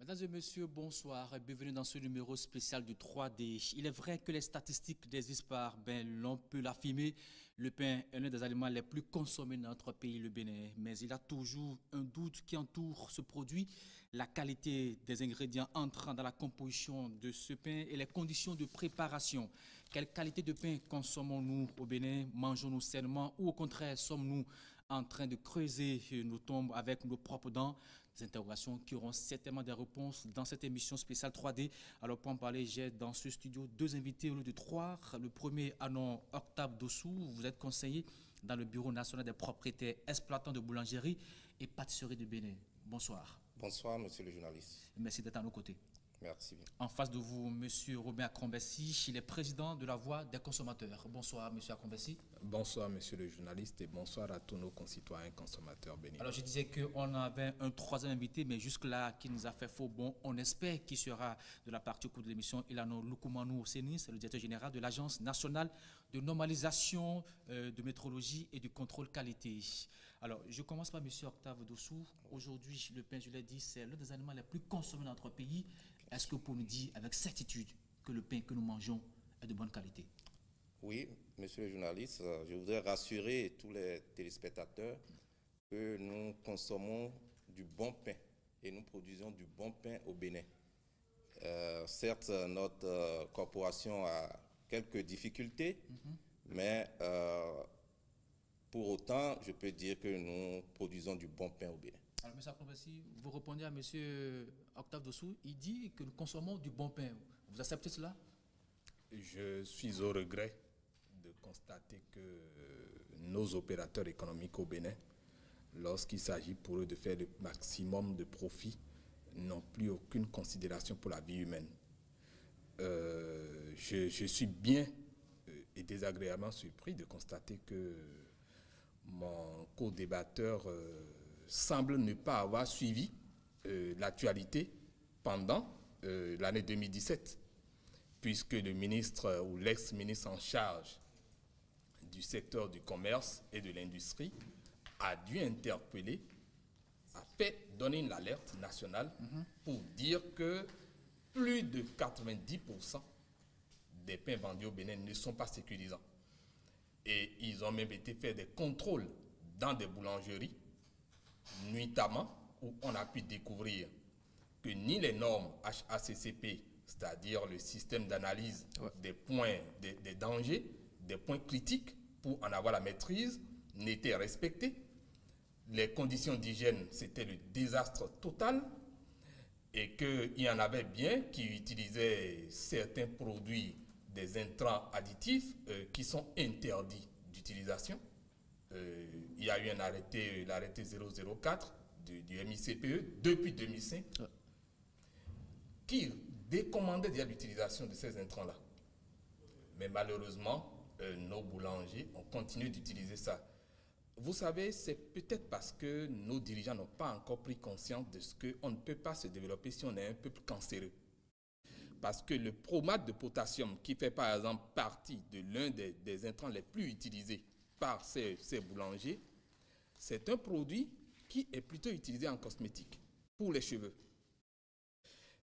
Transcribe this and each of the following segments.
Mesdames et messieurs, bonsoir et bienvenue dans ce numéro spécial du 3D. Il est vrai que les statistiques des ISPAR, l'on peut l'affirmer, le pain est l'un des aliments les plus consommés dans notre pays, le Bénin. Mais il y a toujours un doute qui entoure ce produit, la qualité des ingrédients entrant dans la composition de ce pain et les conditions de préparation. Quelle qualité de pain consommons-nous au Bénin? Mangeons-nous sainement ou au contraire sommes-nous en train de creuser nos tombes avec nos propres dents? Des interrogations qui auront certainement des réponses dans cette émission spéciale 3D. Alors pour en parler, j'ai dans ce studio deux invités au lieu de trois. Le premier, nom Octave Dossou, vous êtes conseiller dans le Bureau national des propriétaires exploitants de boulangerie et pâtisserie du Bénin. Bonsoir. Bonsoir, monsieur le journaliste. Merci d'être à nos côtés. Merci bien. En face de vous, monsieur Robin Akombessi, il est président de la Voix des consommateurs. Bonsoir, monsieur Akombessi. Bonsoir, monsieur le journaliste, et bonsoir à tous nos concitoyens consommateurs béninois. Alors, je disais qu'on avait un troisième invité, mais jusque-là, qui nous a fait faux bon. On espère qu'il sera de la partie au cours de l'émission. Il a nos Lukumanu Oseni, c'est le directeur général de l'Agence nationale de normalisation de métrologie et du contrôle qualité. Alors, je commence par monsieur Octave Dossou. Aujourd'hui, le pain, je l'ai dit, c'est l'un des aliments les plus consommés dans notre pays. Est-ce que vous pouvez nous dire avec certitude que le pain que nous mangeons est de bonne qualité? Oui, monsieur le journaliste, je voudrais rassurer tous les téléspectateurs que nous consommons du bon pain et nous produisons du bon pain au Bénin. Certes, notre corporation a quelques difficultés, mais pour autant, je peux dire que nous produisons du bon pain au Bénin. Alors, M. Akombessi, vous répondez à M. Octave Dossou, il dit que nous consommons du bon pain. Vous acceptez cela? Je suis au regret de constater que nos opérateurs économiques au Bénin, lorsqu'il s'agit pour eux de faire le maximum de profit, n'ont plus aucune considération pour la vie humaine. Je suis bien et désagréablement surpris de constater que mon co-débatteur semble ne pas avoir suivi l'actualité pendant l'année 2017, puisque le ministre ou l'ex-ministre en charge du secteur du commerce et de l'industrie a dû interpeller, a fait donner une alerte nationale pour dire que plus de 90% des pains vendus au Bénin ne sont pas sécurisants. Et ils ont même été faire des contrôles dans des boulangeries, nuitamment, où on a pu découvrir que ni les normes HACCP, c'est-à-dire le système d'analyse des points, des dangers, des points critiques pour en avoir la maîtrise, n'étaient respectées. Les conditions d'hygiène, c'était le désastre total, et qu'il y en avait bien qui utilisaient certains produits, des intrants additifs qui sont interdits d'utilisation. Il y a eu un arrêté, l'arrêté 004 du MICPE depuis 2005 qui décommandait déjà l'utilisation de ces intrants-là. Mais malheureusement, nos boulangers ont continué d'utiliser ça. Vous savez, c'est peut-être parce que nos dirigeants n'ont pas encore pris conscience de ce qu'on ne peut pas se développer si on est un peuple cancéreux. Parce que le bromate de potassium, qui fait par exemple partie de l'un des intrants les plus utilisés par ces boulangers, c'est un produit qui est plutôt utilisé en cosmétique pour les cheveux.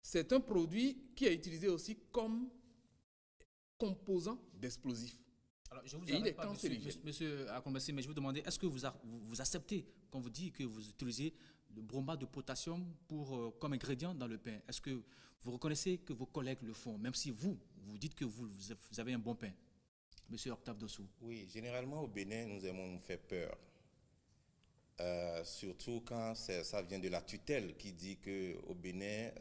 C'est un produit qui est utilisé aussi comme composant d'explosifs. Alors, je vous et il est cancérigène. Monsieur Akombessi, mais je vous demandais, est-ce que vous acceptez, quand vous dites que vous utilisez le bromate de potassium comme ingrédient dans le pain? Est-ce que vous reconnaissez que vos collègues le font, même si vous dites que vous avez un bon pain? Monsieur Octave Dossou. Oui, généralement au Bénin, nous aimons nous faire peur. Surtout quand ça vient de la tutelle qui dit qu'au Bénin,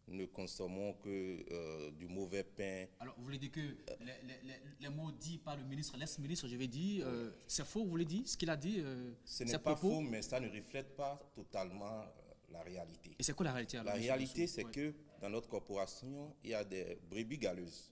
nous ne consommons que du mauvais pain. Alors, vous voulez dire que les mots dits par le ministre, l'ex-ministre, je vais dire, c'est faux, vous voulez dire, ce qu'il a dit? Ce n'est pas faux, mais ça ne reflète pas totalement la réalité. Et c'est quoi la réalité alors? La réalité, c'est que dans notre corporation, il y a des brebis galeuses.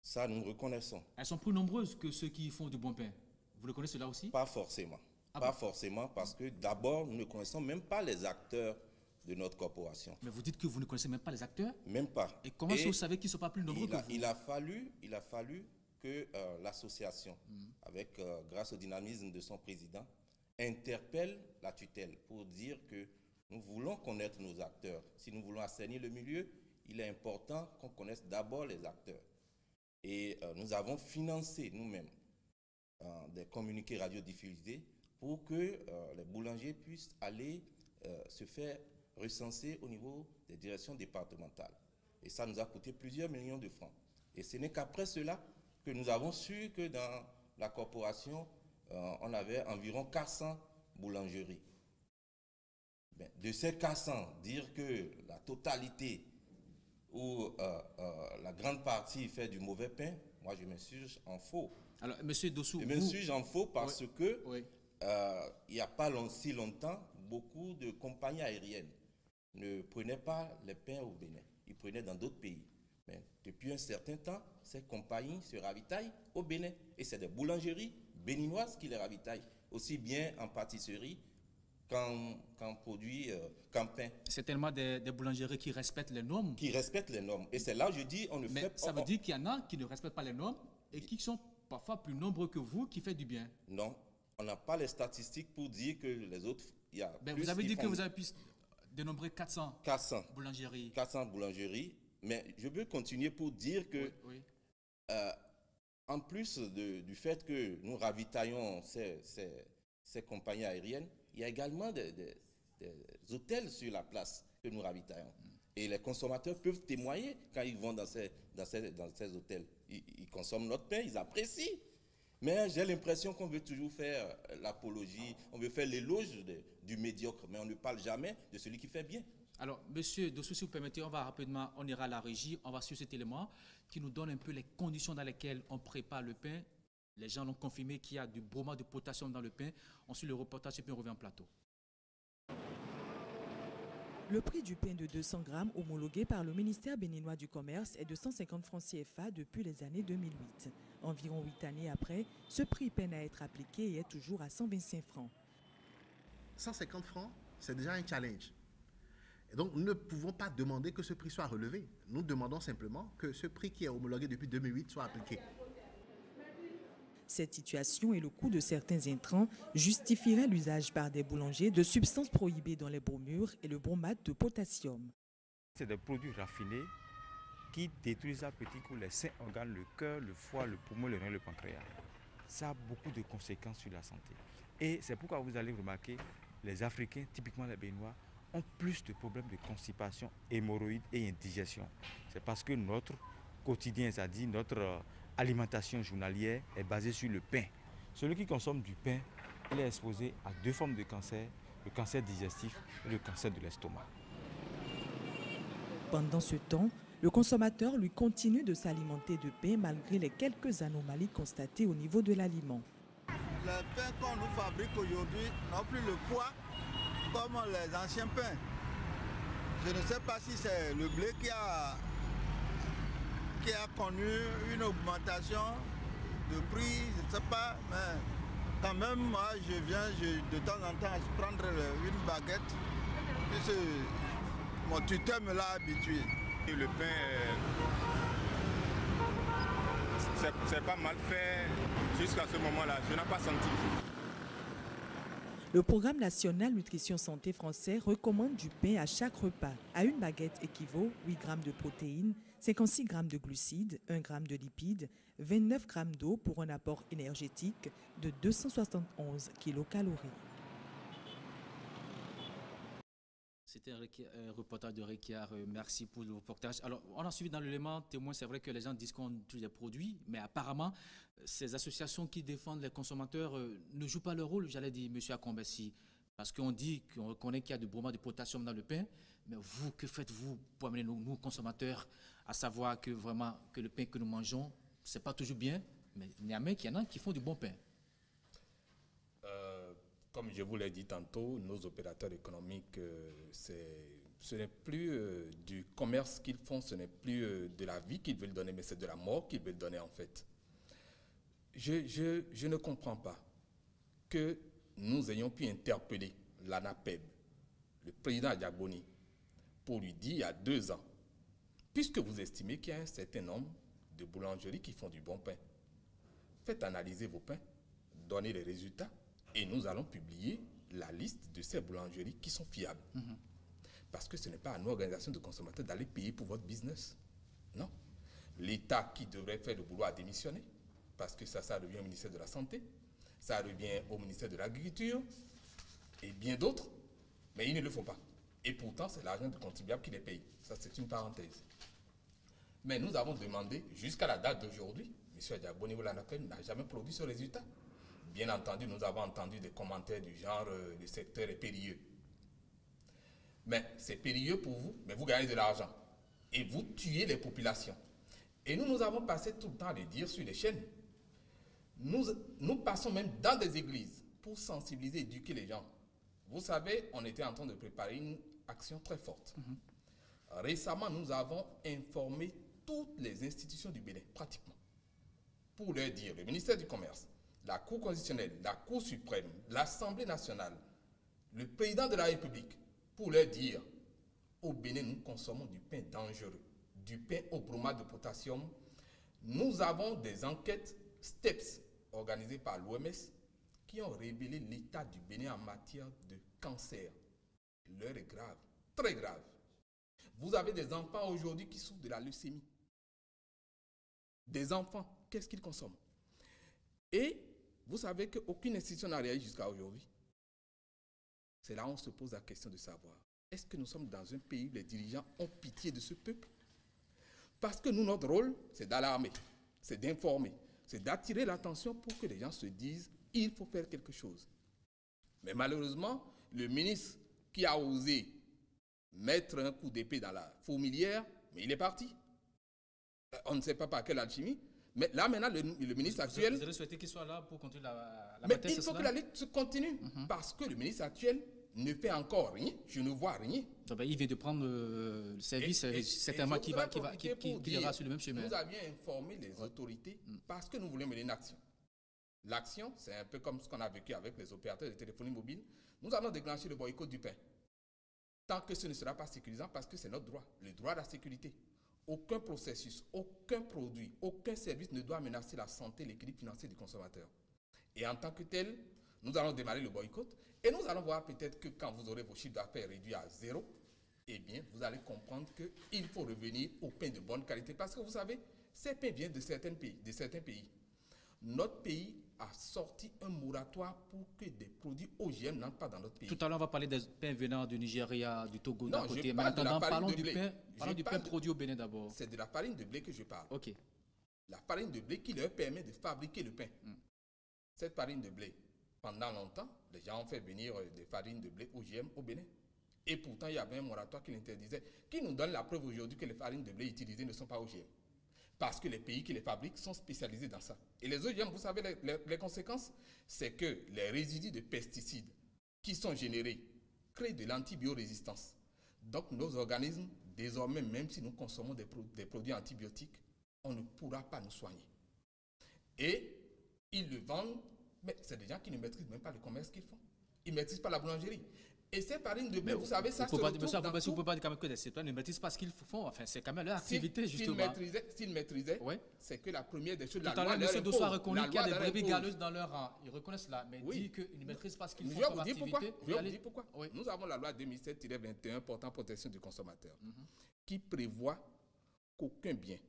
Ça, nous reconnaissons. Elles sont plus nombreuses que ceux qui font du bon pain. Vous le connaissez là aussi? Pas forcément. Pas forcément, parce que d'abord, nous ne connaissons même pas les acteurs de notre corporation. Mais vous dites que vous ne connaissez même pas les acteurs? Même pas. Et comment vous savez qu'ils ne sont pas plus nombreux que vous? Il a fallu que l'association, grâce au dynamisme de son président, interpelle la tutelle pour dire que Nous voulons connaître nos acteurs. Si nous voulons assainir le milieu, il est important qu'on connaisse d'abord les acteurs. Et nous avons financé nous-mêmes des communiqués radiodiffusés pour que les boulangers puissent aller se faire recenser au niveau des directions départementales. Et ça nous a coûté plusieurs millions de francs. Et ce n'est qu'après cela que nous avons su que dans la corporation, on avait environ 400 boulangeries. Ben, de ces 400, dire que la totalité ou la grande partie fait du mauvais pain, moi je m'insurge en faux. Alors, Monsieur Dossou, je m'insurge en faux parce que oui. Il n'y a pas si longtemps, beaucoup de compagnies aériennes ne prenaient pas les pains au Bénin. Ils prenaient dans d'autres pays. Mais depuis un certain temps, ces compagnies se ravitaillent au Bénin. Et c'est des boulangeries béninoises qui les ravitaillent, aussi bien en pâtisserie qu'en produits, qu'en pain. C'est tellement des boulangeries qui respectent les normes. Qui respectent les normes. Et c'est là où je dis, on ne fait pas... Ça veut dire qu'il y en a qui ne respectent pas les normes et qui sont parfois plus nombreux que vous, qui fait du bien. Non, on n'a pas les statistiques pour dire que les autres... Il y a vous avez dit que vous avez pu dénombrer 400 boulangeries. 400 boulangeries. Mais je veux continuer pour dire que, en plus du fait que nous ravitaillons ces compagnies aériennes, il y a également des hôtels sur la place que nous ravitaillons. Et les consommateurs peuvent témoigner quand ils vont dans ces hôtels. Ils consomment notre pain, ils apprécient. Mais j'ai l'impression qu'on veut toujours faire l'apologie, on veut faire l'éloge du médiocre, mais on ne parle jamais de celui qui fait bien. Alors, Monsieur Dossou, si vous permettez, on va rapidement, on ira à la régie, on va sur cet élément qui nous donne un peu les conditions dans lesquelles on prépare le pain. Les gens l'ont confirmé qu'il y a du bromate de potassium dans le pain. Ensuite, le reportage et puis on revient en plateau. Le prix du pain de 200 grammes homologué par le ministère béninois du Commerce est de 150 francs CFA depuis les années 2008. Environ 8 années après, ce prix peine à être appliqué et est toujours à 125 francs. 150 francs, c'est déjà un challenge. Et donc, nous ne pouvons pas demander que ce prix soit relevé. Nous demandons simplement que ce prix qui est homologué depuis 2008 soit appliqué. Cette situation et le coût de certains intrants justifieraient l'usage par des boulangers de substances prohibées dans les bromures et le bromate de potassium. C'est des produits raffinés qui détruisent à petits coups les 5 organes, le cœur, le foie, le poumon, le rein, le pancréas. Ça a beaucoup de conséquences sur la santé. Et c'est pourquoi vous allez remarquer, les Africains, typiquement les Béninois, ont plus de problèmes de constipation, hémorroïdes et indigestion. C'est parce que notre quotidien, c'est-à-dire notre alimentation journalière est basée sur le pain. Celui qui consomme du pain, il est exposé à 2 formes de cancer, le cancer digestif et le cancer de l'estomac. Pendant ce temps, le consommateur lui continue de s'alimenter de pain malgré les quelques anomalies constatées au niveau de l'aliment. Les pains qu'on nous fabrique aujourd'hui n'ont plus le poids comme les anciens pains. Je ne sais pas si c'est le blé qui a connu une augmentation de prix, je ne sais pas, mais quand même, moi, je viens de temps en temps prendre une baguette, puisque mon tuteur me l'a habitué. Et le pain, c'est pas mal fait jusqu'à ce moment-là, je n'ai pas senti. Le programme national Nutrition Santé français recommande du pain à chaque repas. À une baguette équivaut 8 grammes de protéines, 56 grammes de glucides, 1 gramme de lipides, 29 grammes d'eau pour un apport énergétique de 271 kilocalories. C'était un reportage de Rekiar. Merci pour le reportage. Alors, on a suivi dans l'élément témoin, c'est vrai que les gens disent qu'on utilise des produits, mais apparemment, ces associations qui défendent les consommateurs ne jouent pas leur rôle, j'allais dire, M. Akombessi. Parce qu'on dit, qu'on reconnaît qu'il y a du bromate de potassium dans le pain, mais vous, que faites-vous pour amener nous, consommateurs, à savoir que vraiment, que le pain que nous mangeons, c'est pas toujours bien, mais il y en a qui font du bon pain. Comme je vous l'ai dit tantôt, nos opérateurs économiques, ce n'est plus du commerce qu'ils font, ce n'est plus de la vie qu'ils veulent donner, mais c'est de la mort qu'ils veulent donner en fait. Je ne comprends pas que nous ayons pu interpeller l'ANAPEB, le président Adiagboni, pour lui dire il y a 2 ans, puisque vous estimez qu'il y a un certain nombre de boulangeries qui font du bon pain, faites analyser vos pains, donnez les résultats, et nous allons publier la liste de ces boulangeries qui sont fiables. Parce que ce n'est pas à nous, organisations de consommateurs, d'aller payer pour votre business. Non. L'État qui devrait faire le boulot a démissionné, parce que ça revient au ministère de la Santé, ça revient au ministère de l'Agriculture, et bien d'autres, mais ils ne le font pas. Et pourtant, c'est l'argent du contribuable qui les paye. Ça, c'est une parenthèse. Mais nous avons demandé, jusqu'à la date d'aujourd'hui, M. Diaboni n'a jamais produit ce résultat. Bien entendu, nous avons entendu des commentaires du genre le secteur est périlleux. Mais c'est périlleux pour vous, mais vous gagnez de l'argent. Et vous tuez les populations. Et nous avons passé tout le temps à le dire sur les chaînes. Nous passons même dans des églises pour sensibiliser, éduquer les gens. Vous savez, on était en train de préparer une action très forte. Récemment, nous avons informé toutes les institutions du Bénin, pratiquement, pour leur dire, le ministère du Commerce, la Cour constitutionnelle, la Cour suprême, l'Assemblée nationale, le président de la République, pour leur dire, au Bénin, nous consommons du pain dangereux, du pain au bromate de potassium. Nous avons des enquêtes STEPS organisées par l'OMS qui ont révélé l'état du Bénin en matière de cancer. L'heure est grave, très grave. Vous avez des enfants aujourd'hui qui souffrent de la leucémie. Des enfants, qu'est-ce qu'ils consomment? Et vous savez qu'aucune institution n'a réagi jusqu'à aujourd'hui. C'est là où on se pose la question de savoir, est-ce que nous sommes dans un pays où les dirigeants ont pitié de ce peuple? Parce que nous, notre rôle, c'est d'alarmer, c'est d'informer, c'est d'attirer l'attention pour que les gens se disent, il faut faire quelque chose. Mais malheureusement, le ministre qui a osé mettre un coup d'épée dans la fourmilière, mais il est parti. On ne sait pas par quelle alchimie. Mais là, maintenant, le ministre actuel... Vous avez souhaité qu'il soit là pour continuer la mais bataille? il faut que la lutte se continue. Parce que le ministre actuel ne fait encore rien. Je ne vois rien. Donc, il vient de prendre le service. Certainement qu'il ira sur le même chemin. Nous avions informé les autorités parce que nous voulions mener une action. L'action, c'est un peu comme ce qu'on a vécu avec les opérateurs de téléphonie mobile. Nous allons déclencher le boycott du pain. Tant que ce ne sera pas sécurisant, parce que c'est notre droit, le droit à la sécurité. Aucun processus, aucun produit, aucun service ne doit menacer la santé et l'équilibre financier du consommateur. Et en tant que tel, nous allons démarrer le boycott et nous allons voir peut-être que quand vous aurez vos chiffres d'affaires réduits à zéro, eh bien, vous allez comprendre qu'il faut revenir au pain de bonne qualité. Parce que vous savez, ces pains viennent de certains pays. Notre pays a sorti un moratoire pour que des produits OGM n'entrent pas dans notre pays. Tout à l'heure, on va parler des pains venant du Nigeria, du Togo, d'un côté. Mais en attendant, parlons du pain produit au Bénin d'abord. C'est de la farine de blé que je parle. Ok. La farine de blé qui leur permet de fabriquer le pain. Cette farine de blé, pendant longtemps, les gens ont fait venir des farines de blé OGM au Bénin. Et pourtant, il y avait un moratoire qui l'interdisait, qui nous donne la preuve aujourd'hui que les farines de blé utilisées ne sont pas OGM. Parce que les pays qui les fabriquent sont spécialisés dans ça. Et les OGM, vous savez les conséquences? C'est que les résidus de pesticides qui sont générés créent de l'antibiorésistance. Donc nos organismes, désormais, même si nous consommons des produits antibiotiques, on ne pourra pas nous soigner. Et ils le vendent, mais c'est des gens qui ne maîtrisent même pas le commerce qu'ils font. Ils ne maîtrisent pas la boulangerie. Et ces farines de blé, vous savez, ça se retrouve dans tout. Vous ne pouvez pas dire quand même que les citoyens ne maîtrisent pas ce qu'ils font. Enfin, c'est quand même leur activité, justement. S'ils maîtrisaient, ouais. C'est que la première des choses... Tout à l'heure, M. Dosso a reconnu qu'il y a des brebis galeuses dans leur rang. Ils reconnaissent cela, mais dit qu'ils ne maîtrisent pas ce qu'ils font comme activité. Je vais vous dire pourquoi. Oui. Nous avons la loi 2007-21 portant protection du consommateur qui prévoit qu'aucun bien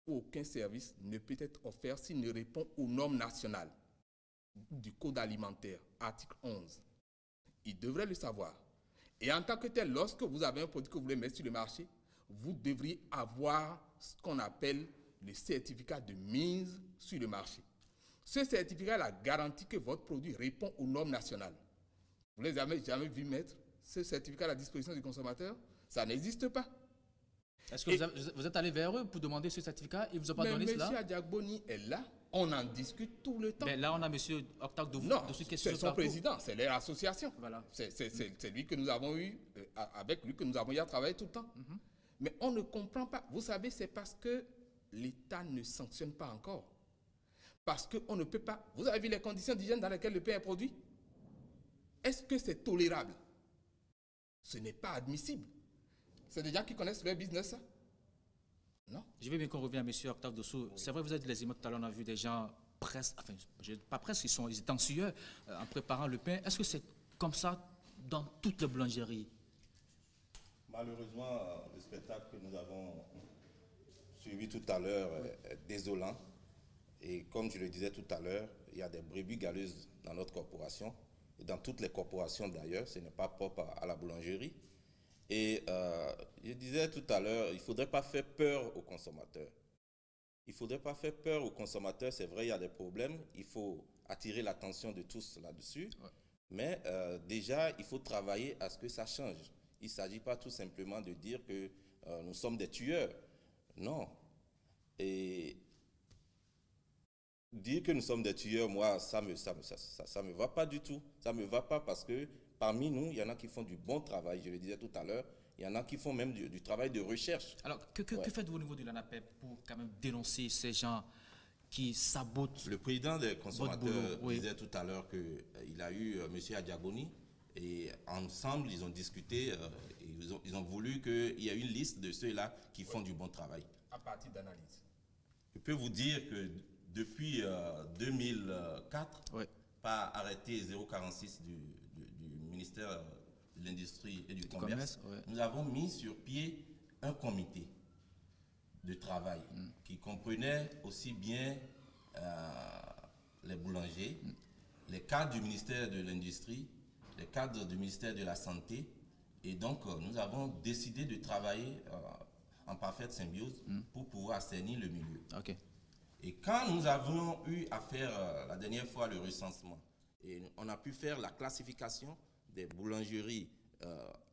ou aucun service ne peut être offert s'il ne répond aux normes nationales du Code alimentaire, article 11. Ils devraient le savoir. Et en tant que tel, lorsque vous avez un produit que vous voulez mettre sur le marché, vous devriez avoir ce qu'on appelle le certificat de mise sur le marché. Ce certificat garantit que votre produit répond aux normes nationales. Vous ne les avez jamais vu mettre ce certificat à la disposition du consommateur? Ça n'existe pas. Est-ce que vous êtes allé vers eux pour demander ce certificat? Ils ne vous ont pas donné cela? M. Diaboni est là. On en discute tout le temps. Mais là, on a M. Octave Dosso. Non, c'est son président, c'est leur association. Voilà. C'est lui que nous avons eu, avec lui que nous avons eu à travailler tout le temps. Mais on ne comprend pas. Vous savez, c'est parce que l'État ne sanctionne pas encore. Parce qu'on ne peut pas... Vous avez vu les conditions d'hygiène dans lesquelles le pain est produit? Est-ce que c'est tolérable? Ce n'est pas admissible. C'est des gens qui connaissent leur business, ça? Non. Je veux bien qu'on revienne à M. Octave Dosso. C'est vrai, vous avez dit les images tout à l'heure, on a vu des gens presque, enfin, pas presque, ils étaient en sueur en préparant le pain. Est-ce que c'est comme ça dans toutes les boulangeries? Malheureusement, le spectacle que nous avons suivi tout à l'heure est désolant. Et comme je le disais tout à l'heure, il y a des brebis galeuses dans notre corporation, et dans toutes les corporations d'ailleurs, ce n'est pas propre à la boulangerie. Et je disais tout à l'heure, il ne faudrait pas faire peur aux consommateurs. Il ne faudrait pas faire peur aux consommateurs, c'est vrai, il y a des problèmes, il faut attirer l'attention de tous là-dessus, mais déjà, il faut travailler à ce que ça change. Il ne s'agit pas tout simplement de dire que nous sommes des tueurs. Non. Et dire que nous sommes des tueurs, moi, ça me va pas du tout. Ça me va pas parce que parmi nous, il y en a qui font du bon travail, je le disais tout à l'heure. Il y en a qui font même du travail de recherche. Alors, que faites-vous au niveau de l'ANAPEB pour quand même dénoncer ces gens qui sabotent? Le président des consommateurs disait tout à l'heure qu'il a eu M. Adjaboni et ensemble, ils ont discuté et ils ont voulu qu'il y ait une liste de ceux-là qui font du bon travail. À partir d'analyse. Je peux vous dire que depuis 2004, par arrêté 046 du ministère de l'Industrie et du Commerce, nous avons mis sur pied un comité de travail qui comprenait aussi bien les boulangers, les cadres du ministère de l'Industrie, les cadres du ministère de la Santé. Et donc, nous avons décidé de travailler en parfaite symbiose pour pouvoir assainir le milieu. Et quand nous avons eu à faire la dernière fois le recensement, et on a pu faire la classification des boulangeries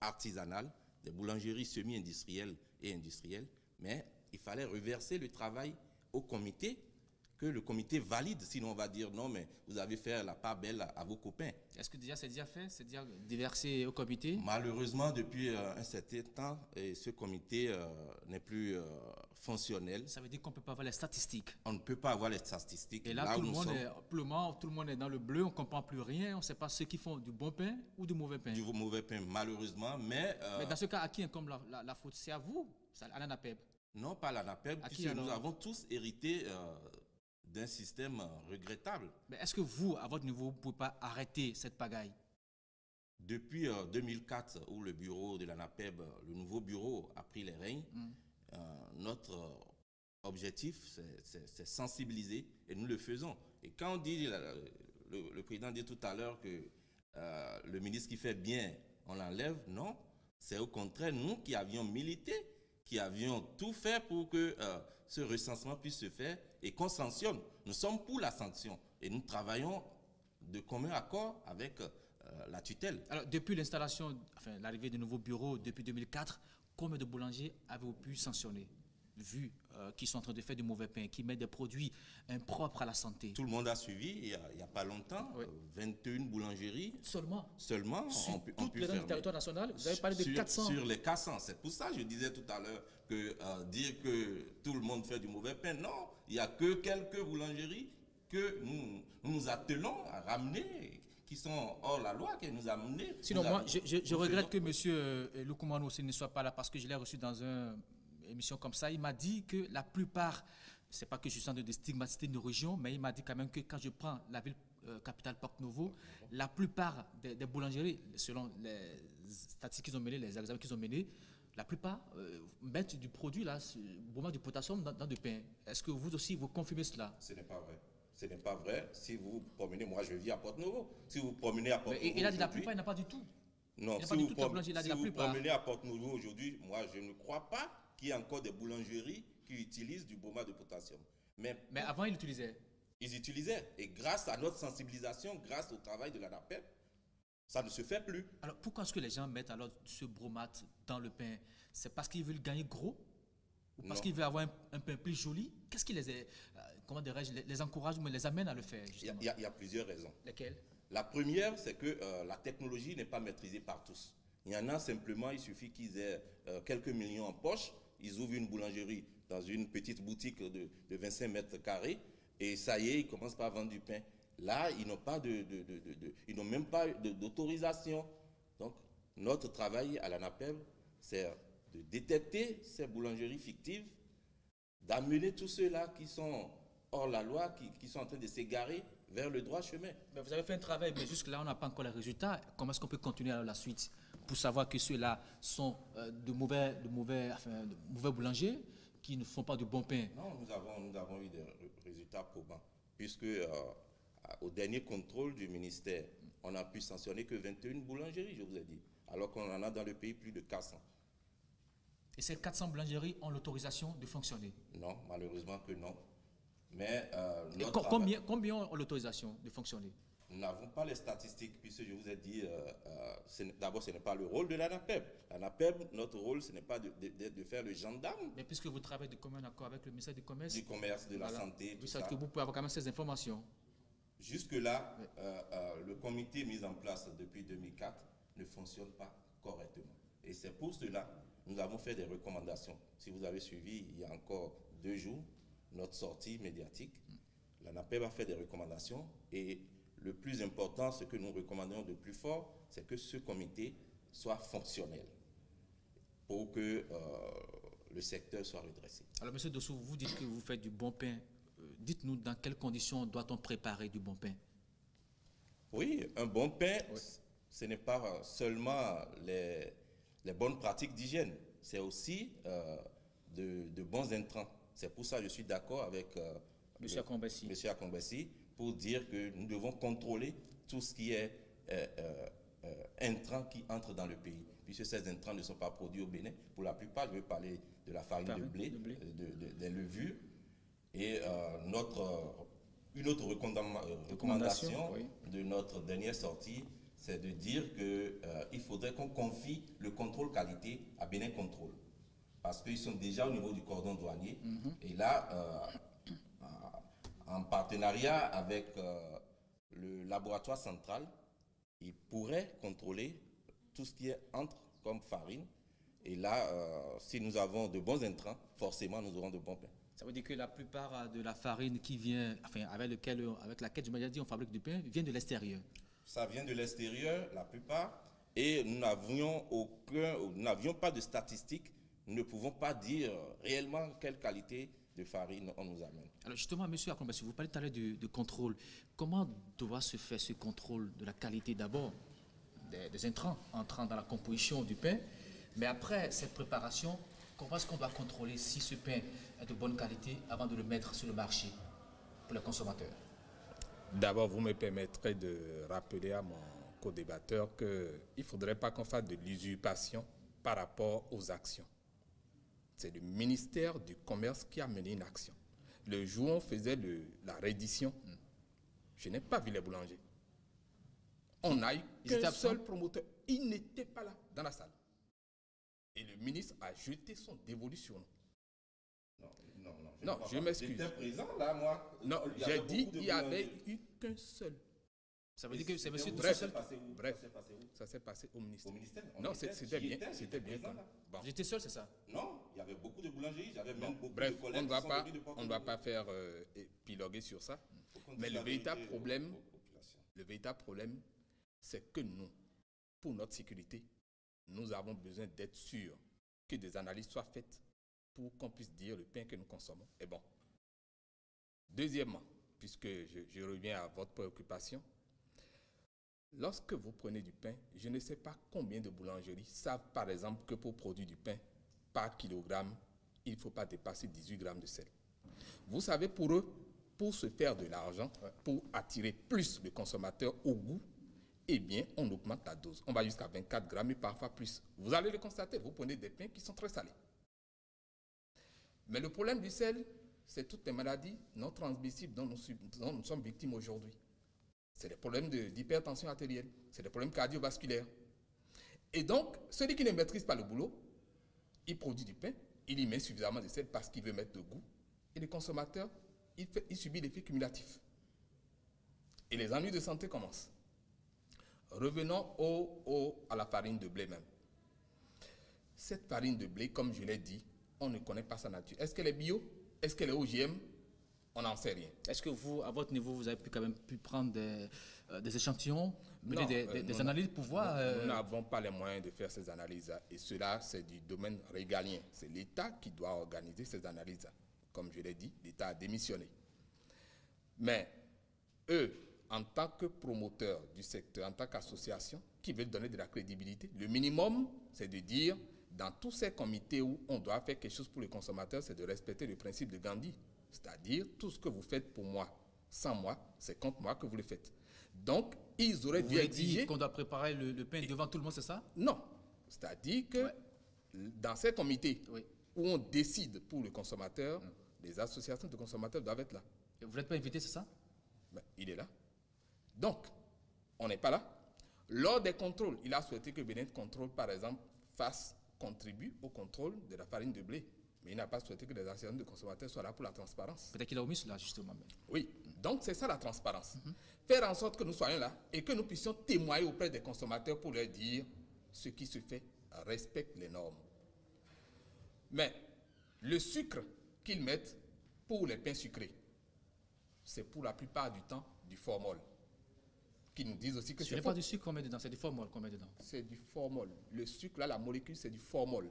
artisanales, des boulangeries semi-industrielles et industrielles, mais il fallait reverser le travail au comité, que le comité valide, sinon on va dire non, mais vous avez fait la part belle à vos copains. Est-ce que déjà c'est déjà fait? C'est déjà déversé au comité? Malheureusement, depuis un certain temps, ce comité n'est plus fonctionnel. Ça veut dire qu'on ne peut pas avoir les statistiques. On ne peut pas avoir les statistiques. Et là, tout le monde est dans le bleu, on ne comprend plus rien, on ne sait pas ceux qui font du bon pain ou du mauvais pain. Du mauvais pain, malheureusement, mais dans ce cas, à qui incombe la faute? C'est à vous, à l'ANAPEB? Non, pas à l'ANAPEB, puisque nous avons tous hérité d'un système regrettable. Mais est-ce que vous, à votre niveau, vous ne pouvez pas arrêter cette pagaille? Depuis 2004, où le bureau de l'ANAPEB, le nouveau bureau, a pris les rênes, notre objectif, c'est sensibiliser, et nous le faisons. Et quand on dit, le président dit tout à l'heure que le ministre qui fait bien, on l'enlève, non, c'est au contraire nous qui avions milité, qui avions tout fait pour que ce recensement puisse se faire et qu'on sanctionne. Nous sommes pour la sanction et nous travaillons de commun accord avec la tutelle. Alors, depuis l'installation, enfin l'arrivée du nouveau bureau depuis 2004, combien de boulangers avez-vous pu sanctionner, vu qu'ils sont en train de faire du mauvais pain, qui mettent des produits impropres à la santé? Tout le monde a suivi, il n'y a pas longtemps, 21 boulangeries. Seulement Sur toutes les zones du territoire national, vous avez parlé de 400. Sur les 400, c'est pour ça que je disais tout à l'heure que dire que tout le monde fait du mauvais pain, non, il n'y a que quelques boulangeries que nous attelons à ramener, qui sont hors la loi, qui nous a amenés. Sinon, moi, je regrette que M. Lukumano aussi ne soit pas là parce que je l'ai reçu dans une émission comme ça. Il m'a dit que la plupart, c'est pas que je suis en train de stigmatiser une région, mais il m'a dit quand même que quand je prends la ville capitale Porto-Novo, la plupart des boulangeries, selon les statistiques qu'ils ont menées, les examens qu'ils ont menés, la plupart mettent du produit, là, du potassium dans du pain. Est-ce que vous aussi, vous confirmez cela? Ce n'est pas vrai. Ce n'est pas vrai. Si vous promenez, moi je vis à Porto-Novo. Si vous promenez à Porto-Novo. Il a dit la plupart, il n'a pas du tout. Non, si vous promenez à Porto-Novo aujourd'hui, moi je ne crois pas qu'il y ait encore des boulangeries qui utilisent du bromate de potassium. Mais avant, ils l'utilisaient. Ils utilisaient. Et grâce à notre sensibilisation, grâce au travail de l'ANAPEB, ça ne se fait plus. Alors pourquoi est-ce que les gens mettent alors ce bromate dans le pain? C'est parce qu'ils veulent gagner gros? Ou parce qu'ils veulent avoir un pain plus joli? Qu'est-ce qui les encourage ou les amène à le faire, justement? Il y a plusieurs raisons. Lesquelles? La première, c'est que la technologie n'est pas maîtrisée par tous. Il y en a simplement, il suffit qu'ils aient quelques millions en poche, ils ouvrent une boulangerie dans une petite boutique de 25 mètres carrés, et ça y est, ils commencent par vendre du pain. Là, ils n'ont même pas d'autorisation. Donc, notre travail à l'ANAPEB, c'est de détecter ces boulangeries fictives, d'amener tous ceux-là qui sont hors la loi, qui sont en train de s'égarer vers le droit chemin. Mais vous avez fait un travail, mais jusque-là, on n'a pas encore les résultats. Comment est-ce qu'on peut continuer à la suite pour savoir que ceux-là sont de mauvais boulangers qui ne font pas de bon pain? Non, nous avons eu des résultats probants, puisque au dernier contrôle du ministère, on a pu sanctionner que 21 boulangeries, je vous ai dit, alors qu'on en a dans le pays plus de 400. Et ces 400 boulangeries ont l'autorisation de fonctionner? Non, malheureusement que non. Mais combien ont l'autorisation de fonctionner? Nous n'avons pas les statistiques, puisque je vous ai dit, d'abord, ce n'est pas le rôle de l'ANAPEB. L'ANAPEB, notre rôle, ce n'est pas de faire le gendarme. Mais puisque vous travaillez de commun accord avec le ministère du Commerce. Du Commerce, de la Santé, tout ça. Que vous pouvez avoir quand même ces informations. Jusque-là, le comité mis en place depuis 2004 ne fonctionne pas correctement. Et c'est pour cela que nous avons fait des recommandations. Si vous avez suivi, il y a encore 2 jours, notre sortie médiatique, l'ANAPEB a fait des recommandations et le plus important, ce que nous recommandons de plus fort, c'est que ce comité soit fonctionnel pour que le secteur soit redressé. Alors, M. Dossou, vous dites que vous faites du bon pain. Dites-nous dans quelles conditions doit-on préparer du bon pain? Oui, un bon pain, ce n'est pas seulement les bonnes pratiques d'hygiène, c'est aussi de bons intrants. C'est pour ça que je suis d'accord avec M. Akombessi pour dire que nous devons contrôler tout ce qui est intrants qui entrent dans le pays, puisque ces intrants ne sont pas produits au Bénin. Pour la plupart, je vais parler de la farine de blé, des levures. Et une autre recommandation de notre dernière sortie, c'est de dire qu'il faudrait qu'on confie le contrôle qualité à Bénin Contrôle. Parce qu'ils sont déjà au niveau du cordon douanier. Et là, en partenariat avec le laboratoire central, ils pourraient contrôler tout ce qui entre comme farine. Et là, si nous avons de bons intrants, forcément, nous aurons de bons pains. Ça veut dire que la plupart de la farine qui vient, avec laquelle, je m'ai dit, on fabrique du pain, vient de l'extérieur. Ça vient de l'extérieur, la plupart. Et nous n'avions pas de statistiques. Nous ne pouvons pas dire réellement quelle qualité de farine on nous amène. Alors justement, M. Akombessi, vous parlez tout à l'heure de contrôle. Comment doit se faire ce contrôle de la qualité d'abord des intrants entrant dans la composition du pain, mais après cette préparation, comment est-ce qu'on doit contrôler si ce pain est de bonne qualité avant de le mettre sur le marché pour les consommateurs? D'abord, vous me permettrez de rappeler à mon co-débatteur qu'il ne faudrait pas qu'on fasse de l'usurpation par rapport aux actions. C'est le ministère du Commerce qui a mené une action. Le jour où on faisait la reddition, je n'ai pas vu les boulangers. On a eu qu'un seul promoteur. Il n'était pas là, dans la salle. Et le ministre a jeté son dévolu sur nous. Non, je m'excuse. J'étais présent là, moi. Non, j'ai dit qu'il n'y avait eu qu'un seul. Ça veut dire que c'est M. Bref, ça s'est passé au ministère. Au ministère? Non, c'était bien. Bon. J'étais seul, c'est ça? Non, il y avait beaucoup de boulangeries, j'avais même beaucoup de collègues. On ne va pas faire épiloguer sur ça. Mais le véritable problème, c'est que nous, pour notre sécurité, nous avons besoin d'être sûrs que des analyses soient faites pour qu'on puisse dire le pain que nous consommons est bon. Deuxièmement, puisque je reviens à votre préoccupation, lorsque vous prenez du pain, je ne sais pas combien de boulangeries savent par exemple que pour produire du pain, par kilogramme, il ne faut pas dépasser 18 grammes de sel. Vous savez, pour eux, pour se faire de l'argent, pour attirer plus le consommateur au goût, eh bien, on augmente la dose. On va jusqu'à 24 grammes et parfois plus. Vous allez le constater, vous prenez des pains qui sont très salés. Mais le problème du sel, c'est toutes les maladies non transmissibles dont nous sommes victimes aujourd'hui. C'est des problèmes d'hypertension artérielle, c'est des problèmes cardiovasculaires. Et donc, celui qui ne maîtrise pas le boulot, il produit du pain, il y met suffisamment de sel parce qu'il veut mettre de goût. Et le consommateur, il subit l'effet cumulatif. Et les ennuis de santé commencent. Revenons à la farine de blé même. Cette farine de blé, comme je l'ai dit, on ne connaît pas sa nature. Est-ce qu'elle est bio? Est-ce qu'elle est OGM? On n'en sait rien. Est-ce que vous, à votre niveau, vous avez quand même pu prendre des échantillons, des analyses pour voir Nous n'avons pas les moyens de faire ces analyses. Et cela, c'est du domaine régalien. C'est l'État qui doit organiser ces analyses. Comme je l'ai dit, l'État a démissionné. Mais eux, en tant que promoteurs du secteur, en tant qu'association, qui veulent donner de la crédibilité, le minimum, c'est de dire, dans tous ces comités où on doit faire quelque chose pour les consommateurs, c'est de respecter le principe de Gandhi. C'est-à-dire, tout ce que vous faites pour moi, sans moi, c'est contre moi que vous le faites. Donc, ils auraient dû exiger... qu'on doit préparer le pain devant tout le monde, c'est ça? Non. C'est-à-dire que dans ces comités où on décide pour le consommateur, les associations de consommateurs doivent être là. Et vous n'êtes pas invité, c'est ça? Ben, il est là. Donc, on n'est pas là. Lors des contrôles, il a souhaité que Bénin Contrôle, par exemple, contribue au contrôle de la farine de blé. Mais il n'a pas souhaité que les associations de consommateurs soient là pour la transparence. Peut-être qu'il a omis cela, justement. Oui. Donc, c'est ça la transparence. Faire en sorte que nous soyons là et que nous puissions témoigner auprès des consommateurs pour leur dire ce qui se fait respecte les normes. Mais le sucre qu'ils mettent pour les pains sucrés, c'est pour la plupart du temps du formol. Qui nous disent aussi que ce n'est pas du sucre qu'on met dedans, c'est du formol qu'on met dedans. C'est du formol. Le sucre, là, la molécule, c'est du formol.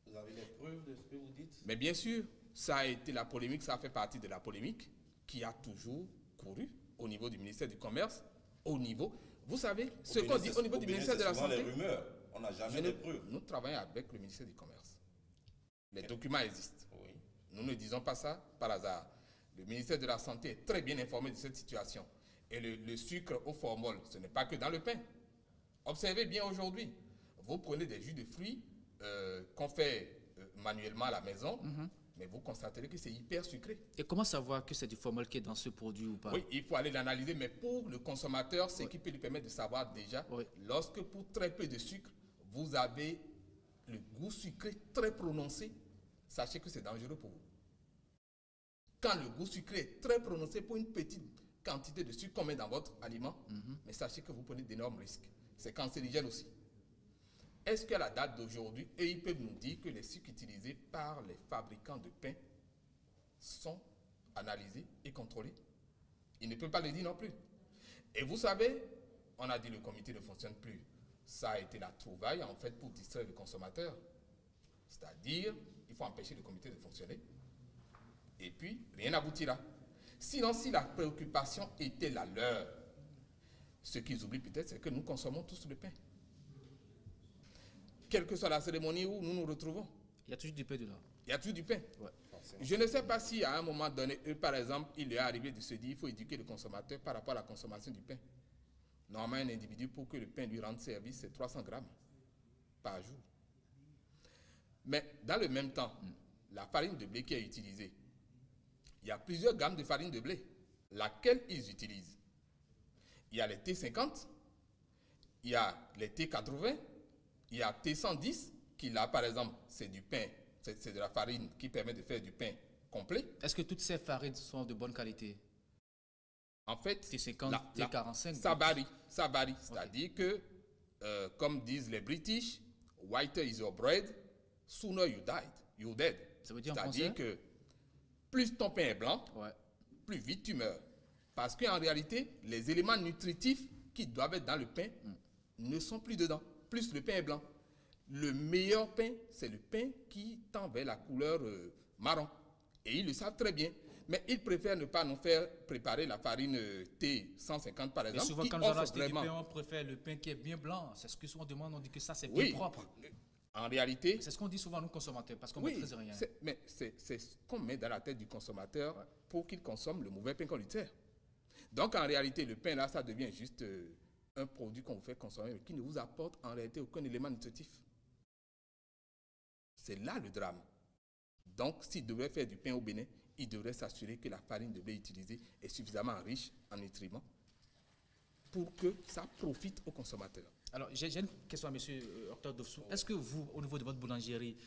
Vous avez des preuves de ce que vous dites? Mais bien sûr, ça a été la polémique, ça a fait partie de la polémique qui a toujours couru au niveau du ministère du Commerce, au niveau... Vous savez, ce qu'on dit au niveau du ministère de la Santé... les rumeurs. On n'a jamais de preuves. Nous travaillons avec le ministère du Commerce. Les documents existent. Oui. Nous ne disons pas ça par hasard. Le ministère de la Santé est très bien informé de cette situation. Et le sucre au formol, ce n'est pas que dans le pain. Observez bien aujourd'hui. Vous prenez des jus de fruits qu'on fait manuellement à la maison, mais vous constaterez que c'est hyper sucré. Et comment savoir que c'est du formol qui est dans ce produit ou pas? Oui, il faut aller l'analyser, mais pour le consommateur, c'est qui peut lui permettre de savoir déjà, lorsque pour très peu de sucre, vous avez le goût sucré très prononcé, sachez que c'est dangereux pour vous. Quand le goût sucré est très prononcé pour une petite quantité de sucre qu'on met dans votre aliment, mais sachez que vous prenez d'énormes risques. C'est cancérigène aussi. Est-ce qu'à la date d'aujourd'hui, eux, ils peuvent nous dire que les sucres utilisés par les fabricants de pain sont analysés et contrôlés? Ils ne peuvent pas le dire non plus. Et vous savez, on a dit que le comité ne fonctionne plus. Ça a été la trouvaille, en fait, pour distraire le consommateur. C'est-à-dire, il faut empêcher le comité de fonctionner. Et puis, rien n'aboutira. Sinon, si la préoccupation était la leur, ce qu'ils oublient peut-être, c'est que nous consommons tous le pain. Quelle que soit la cérémonie où nous nous retrouvons. Il y a toujours du pain dedans. Il y a toujours du pain. Ouais. Je ne sais pas si à un moment donné, eux, par exemple, il est arrivé de se dire qu'il faut éduquer le consommateur par rapport à la consommation du pain. Normalement, un individu, pour que le pain lui rende service, c'est 300 grammes par jour. Mais dans le même temps, la farine de blé qui est utilisée, il y a plusieurs gammes de farine de blé. Laquelle ils utilisent? Il y a les T50, il y a les T80, il y a T110, qui là, par exemple, c'est du pain, c'est de la farine qui permet de faire du pain complet. Est-ce que toutes ces farines sont de bonne qualité? En fait, T50, T45, ça varie. C'est-à-dire que, comme disent les British, whiter is your bread, sooner you're dead. Ça veut dire en C'est-à-dire français que plus ton pain est blanc, plus vite tu meurs. Parce qu'en réalité, les éléments nutritifs qui doivent être dans le pain ne sont plus dedans. Plus le pain est blanc. Le meilleur pain, c'est le pain qui tend vers la couleur marron. Et ils le savent très bien. Mais ils préfèrent ne pas nous faire préparer la farine T150, par exemple. Mais souvent, quand nous allons acheter du pain, on préfère le pain qui est bien blanc. C'est ce que souvent on demande, on dit que ça, c'est bien propre. En réalité... C'est ce qu'on dit souvent, nous, consommateurs, parce qu'on ne maîtrise rien. Mais c'est ce qu'on met dans la tête du consommateur pour qu'il consomme le mauvais pain qu'on lui sert. Donc, en réalité, le pain, là, ça devient juste un produit qu'on vous fait consommer, mais qui ne vous apporte en réalité aucun élément nutritif. C'est là le drame. Donc, s'il devrait faire du pain au Bénin, il devrait s'assurer que la farine de blé utilisée est suffisamment riche en nutriments pour que ça profite aux consommateurs. Alors, j'ai une question à M. Octave Dofsou. Est-ce que vous, au niveau de votre boulangerie,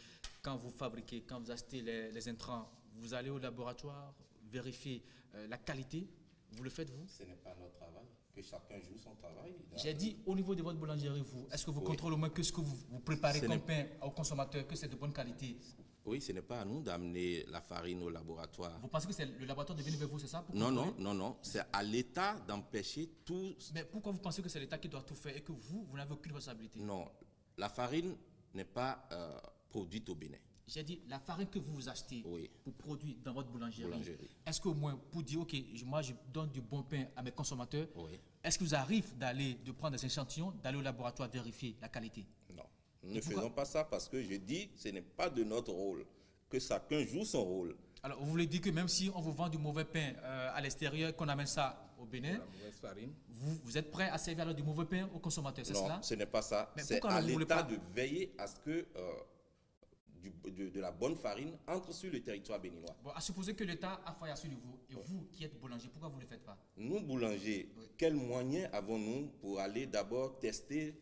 quand vous fabriquez, quand vous achetez les intrants, vous allez au laboratoire vérifier la qualité? Vous le faites, vous? Ce n'est pas notre travail. Que chacun joue son travail. J'ai dit, au niveau de votre boulangerie, vous, est-ce que vous contrôlez au moins que ce que vous préparez comme pain aux consommateurs, que c'est de bonne qualité? Oui, ce n'est pas à nous d'amener la farine au laboratoire. Vous pensez que c'est le laboratoire de venir vers vous, c'est ça? Non. C'est à l'État d'empêcher tout... Mais pourquoi vous pensez que c'est l'État qui doit tout faire et que vous n'avez aucune responsabilité? Non, la farine n'est pas produite au Bénin. J'ai dit, la farine que vous achetez Oui. pour produire dans votre boulangerie, Boulangerie. est-ce qu'au moins, pour dire, OK, moi je donne du bon pain à mes consommateurs, Oui. est-ce que vous arrive de prendre des échantillons, d'aller au laboratoire vérifier la qualité? Non, nous ne faisons pas ça parce que je dis ce n'est pas de notre rôle, que chacun joue son rôle. Alors, vous voulez dire que même si on vous vend du mauvais pain à l'extérieur, qu'on amène ça au Bénin, La mauvaise farine. vous êtes prêt à servir alors du mauvais pain aux consommateurs, c'est cela? Non, ce n'est pas ça. Mais C'est pourquoi à vous voulez l'État pas- de veiller à ce que de la bonne farine entre sur le territoire béninois. Bon, à supposer que l'État a failli à ce niveau, et vous qui êtes boulanger, pourquoi vous ne le faites pas? Nous, boulangers, quels moyens avons-nous pour aller d'abord tester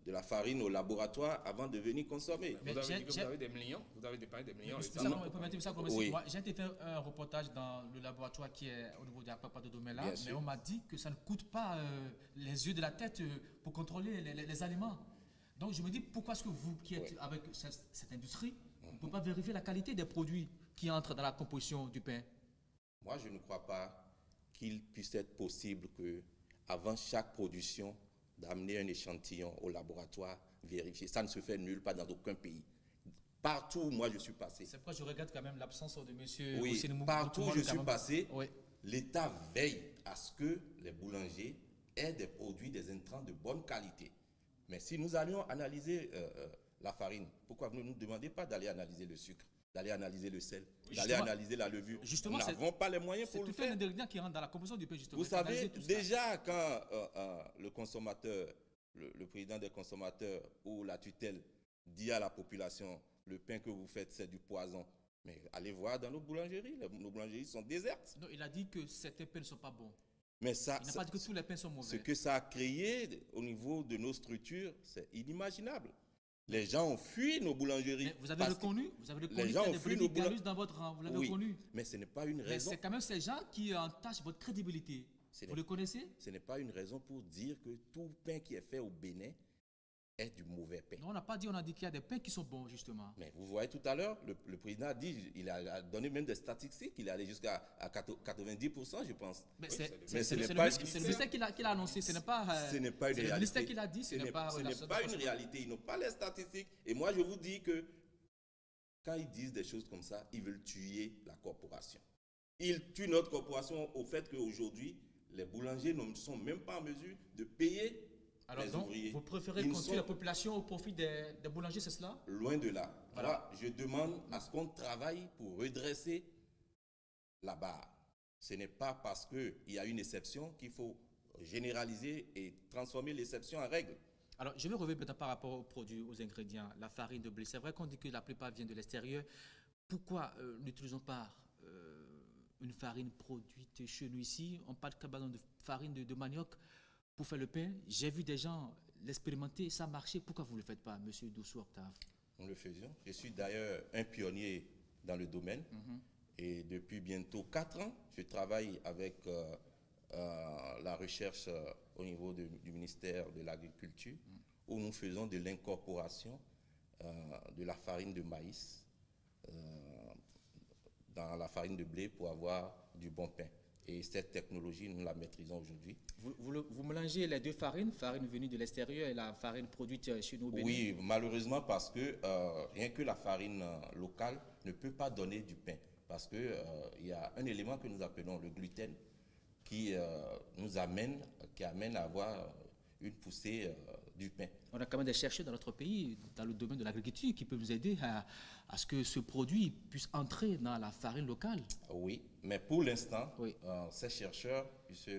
de la farine au laboratoire avant de venir consommer? Mais Vous avez j'ai- dit que vous j'ai- avez des millions. Vous avez dépensé des millions. Monsieur l'État. Salomon, permettez-moi ça, Oui. moi, j'ai été faire un reportage dans le laboratoire qui est au niveau de la Papa de Domaine là, Bien mais sûr. on m'a dit que ça ne coûte pas les yeux de la tête pour contrôler les aliments. Donc je me dis, pourquoi est-ce que vous qui êtes avec cette industrie, vous ne pouvez pas vérifier la qualité des produits qui entrent dans la composition du pain? Moi, je ne crois pas qu'il puisse être possible que, avant chaque production, d'amener un échantillon au laboratoire vérifier. Ça ne se fait nulle part dans aucun pays. Partout où moi je suis passé, C'est pourquoi je regrette quand même l'absence de monsieur oui, Houssine partout où Moutoumane je quand suis même. passé, Oui. l'État veille à ce que les boulangers aient des produits, des intrants de bonne qualité. Mais si nous allions analyser la farine, pourquoi vous ne nous demandez pas d'aller analyser le sucre, d'aller analyser le sel, d'aller Justement- analyser la levure? justement, Nous c'est- n'avons pas les moyens C'est pour le tout un faire. ingrédient qui rentre dans la composition du pain, justement. Vous savez, Analyser tout ça. déjà quand le consommateur, le président des consommateurs ou la tutelle dit à la population, le pain que vous faites, c'est du poison. Mais allez voir dans nos boulangeries, nos boulangeries sont désertes. Non, il a dit que certains pains ne sont pas bons. Mais ça, Il n'a pas dit que tous les pains sont ce mauvais. que ça a créé au niveau de nos structures, c'est inimaginable. Les gens ont fui nos boulangeries. Mais vous avez parce que- reconnu qu'il y gens a ont des fui nos brebis boulan- galeuses dans votre rang, vous l'avez Oui, reconnu. mais ce n'est pas une Mais raison. c'est quand même ces gens qui entachent votre crédibilité. Ce Vous n'est- le connaissez? Ce n'est pas une raison pour dire que tout pain qui est fait au Bénin est du mauvais pain. Non, on n'a pas dit, on a dit qu'il y a des pains qui sont bons, justement. Mais vous voyez tout à l'heure, le président a dit, il a donné même des statistiques, il est allé jusqu'à 90%, je pense. Mais Oui, c'est c'est ce n'est le pas- ministre- c'est le ministère qui l'a annoncé, ce n'est pas... Ce n'est pas une c'est le réalité. ministère qui l'a dit, ce n'est pas... ce n'est pas une réalité. Ils n'ont pas les statistiques. Et moi, je vous dis que quand ils disent des choses comme ça, ils veulent tuer la corporation. Ils tuent notre corporation au fait qu'aujourd'hui, les boulangers ne sont même pas en mesure de payer Alors les donc, ouvriers. vous préférez Ils construire sont la population au profit des boulangers, c'est cela? loin de là. Voilà. Moi, je demande à ce qu'on travaille pour redresser la barre. Ce n'est pas parce qu'il y a une exception qu'il faut généraliser et transformer l'exception en règle. Alors, je vais revenir maintenant par rapport aux produits, aux ingrédients. La farine de blé, c'est vrai qu'on dit que la plupart viennent de l'extérieur. Pourquoi n'utilisons pas une farine produite chez nous ici? On parle de farine de manioc pour faire le pain. J'ai vu des gens l'expérimenter, ça a marché. Pourquoi vous ne le faites pas, monsieur Doussou Octave? Nous le faisions. Je suis d'ailleurs un pionnier dans le domaine. Et depuis bientôt 4 ans, je travaille avec la recherche au niveau du ministère de l'Agriculture, où nous faisons de l'incorporation de la farine de maïs dans la farine de blé pour avoir du bon pain. Et cette technologie, nous la maîtrisons aujourd'hui. Vous mélangez les deux farines, farine venue de l'extérieur et la farine produite chez nous au Bénin? Oui, malheureusement parce que rien que la farine locale ne peut pas donner du pain. Parce qu'il y a un élément que nous appelons le gluten qui amène à avoir une poussée du pain. On a quand même des chercheurs dans notre pays, dans le domaine de l'agriculture, qui peuvent nous aider à ce que ce produit puisse entrer dans la farine locale. Oui, mais pour l'instant, Oui. ces chercheurs, puisque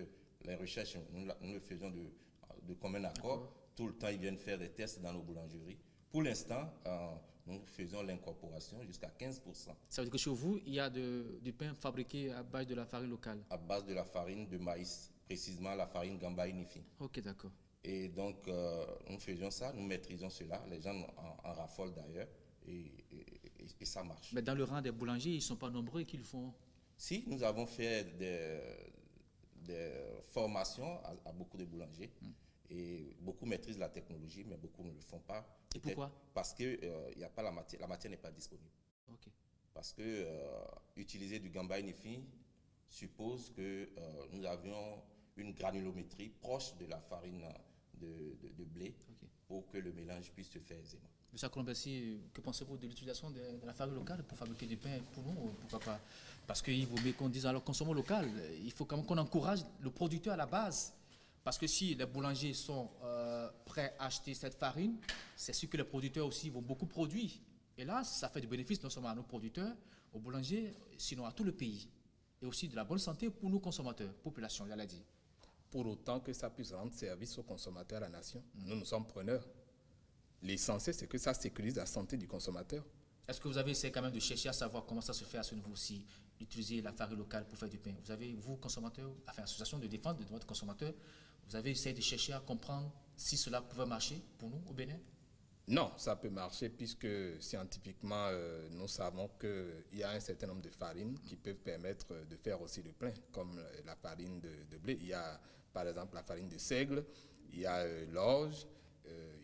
les recherches, nous le faisons de commun accord, tout le temps ils viennent faire des tests dans nos boulangeries. Pour l'instant, nous faisons l'incorporation jusqu'à 15%. Ça veut dire que chez vous, il y a du pain fabriqué à base de la farine locale. À base de la farine de maïs, précisément la farine Gamba Inifi. Ok, d'accord. Et donc, nous faisions ça, nous maîtrisons cela. Les gens en raffolent d'ailleurs et ça marche. Mais dans le rang des boulangers, ils ne sont pas nombreux qui le font. Si, nous avons fait des formations à beaucoup de boulangers et beaucoup maîtrisent la technologie, mais beaucoup ne le font pas. Et Peut-être pourquoi? Parce que y a pas la matière n'est pas disponible. Ok. Parce que utiliser du Gamba Inifi suppose que nous avions une granulométrie proche de la farine de blé pour que le mélange puisse se faire aisément. Monsieur Colombessi, que pensez-vous de l'utilisation de la farine locale pour fabriquer du pain pour nous? Pourquoi pas? Parce qu'il vaut mieux qu'on dise alors consommons local. Il faut quand même qu'on encourage le producteur à la base. Parce que si les boulangers sont prêts à acheter cette farine, c'est sûr que les producteurs aussi vont beaucoup produire. Et là, ça fait du bénéfice non seulement à nos producteurs, aux boulangers, sinon à tout le pays. Et aussi de la bonne santé pour nos consommateurs, population, il l'a dit. Pour autant que ça puisse rendre service aux consommateurs, à la nation, nous sommes preneurs. L'essentiel, c'est que ça sécurise la santé du consommateur. Est-ce que vous avez essayé quand même de chercher à savoir comment ça se fait à ce niveau-ci, utiliser la farine locale pour faire du pain? Vous avez, vous, consommateurs, enfin, association de défense des droits de consommateurs, vous avez essayé de chercher à comprendre si cela pouvait marcher pour nous au Bénin? Non, ça peut marcher puisque scientifiquement, nous savons qu'il y a un certain nombre de farines qui peuvent permettre de faire aussi le pain, comme la farine de blé. Il y a par exemple la farine de seigle, il y a l'orge,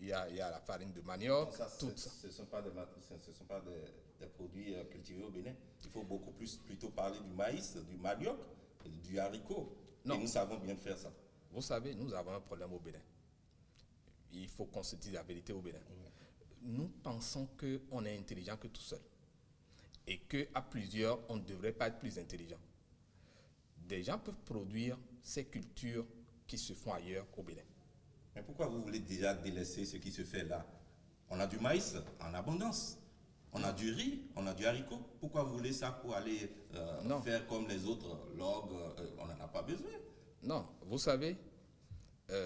il y a la farine de manioc, tout ça. Ce ne sont pas des produits cultivés au Bénin. Il faut beaucoup plutôt parler du maïs, du manioc, du haricot. Non. Et nous savons bien faire ça. Vous savez, nous avons un problème au Bénin. Il faut qu'on se dise la vérité au Bénin. Nous pensons qu'on est intelligent que tout seul. Et qu'à plusieurs, on ne devrait pas être plus intelligent. Des gens peuvent produire ces cultures qui se font ailleurs au Bénin. Mais pourquoi vous voulez déjà délaisser ce qui se fait là? On a du maïs en abondance. On a du riz, on a du haricot. Pourquoi vous voulez ça pour aller faire comme les autres l'orgue? On n'en a pas besoin. Non, vous savez,